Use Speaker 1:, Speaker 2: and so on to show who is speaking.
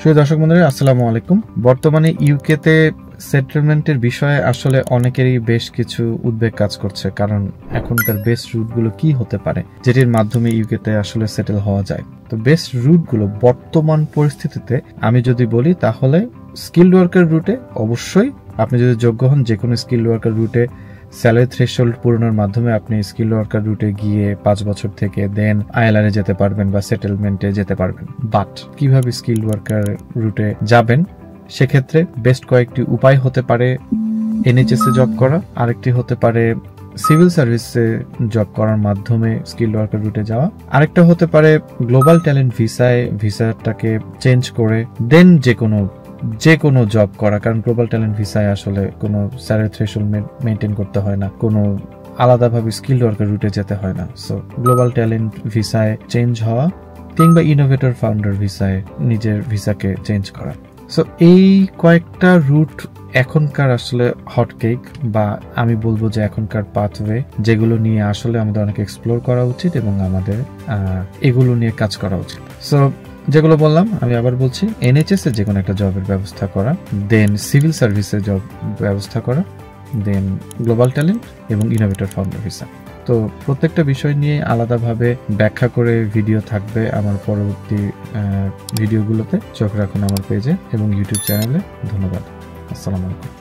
Speaker 1: প্রিয় দর্শক বন্ধুরা, আসসালামু আলাইকুম। বর্তমানে ইউকেতে সেটেলমেন্টের বিষয়ে আসলে অনেকেরই বেশ কিছু উদ্বেগ কাজ করছে, কারণ এখনকার বেস্ট রুটগুলো কি হতে পারে যেটির মাধ্যমে ইউকেতে আসলে সেটেল হওয়া যায়। তো বেস্ট রুটগুলো বর্তমান পরিস্থিতিতে আমি যদি বলি তাহলে স্কিলড ওয়ার্কার রুটে অবশ্যই আপনি যদি যোগ্য হন, যে কোনো স্কিলড ওয়ার্কার রুটে স্যালারি থ্রেশহোল্ড পূরণের মাধ্যমে আপনি স্কিল ওয়ার্কার রুটে গিয়ে 5 বছর থেকে দেন আইএলআর এ যেতে পারবেন বা সেটেলমেন্টে যেতে পারবেন। বাট কিভাবে স্কিল ওয়ার্কার রুটে যাবেন, সেক্ষেত্রে বেস্ট কয়েকটি উপায় হতে পারে এনএইচএস এ জব করা, আরেকটি হতে পারে সিভিল সার্ভিসে জব করার মাধ্যমে স্কিল ওয়ার্কার রুটে যাওয়া, আরেকটা হতে পারে গ্লোবাল ট্যালেন্ট ভিসাটাকে চেঞ্জ করে দেন যে কোনো জব করা, কারণ গ্লোবাল ট্যালেন্ট ভিসায় আসলে কোনো স্যালারি থ্রেশহোল্ড মেইনটেইন করতে হয় না, কোনো আলাদাভাবে স্কিল ওয়ার্কার রুটে যেতে হয় না। সো গ্লোবাল ট্যালেন্ট ভিসায় চেঞ্জ হওয়া কিংবা ইনোভেটর ফাউন্ডার ভিসায় নিজের ভিসাকে চেঞ্জ করা। সো এই কয়েকটা রুট এখনকার আসলে হটকেক, বা আমি বলবো যে এখনকার পাথওয়ে, যেগুলো নিয়ে আসলে আমাদের অনেক এক্সপ্লোর করা উচিত এবং আমাদের এগুলো নিয়ে কাজ করা উচিত। সো যেগুলো বললাম আমি আবার বলছি, এনএইচএস এ যে কোনো একটা জবের ব্যবস্থা করা, দেন সিভিল সার্ভিসে জব ব্যবস্থা করা, দেন গ্লোবাল ট্যালেন্ট এবং ইনোভেটর ফাউন্ডার ভিসা। তো প্রত্যেকটা বিষয় নিয়ে আলাদাভাবে ব্যাখ্যা করে ভিডিও থাকবে আমার পরবর্তী ভিডিওগুলোতে। চোখ রাখুন আমার পেজে এবং ইউটিউব চ্যানেলে। ধন্যবাদ। আসসালামু আলাইকুম।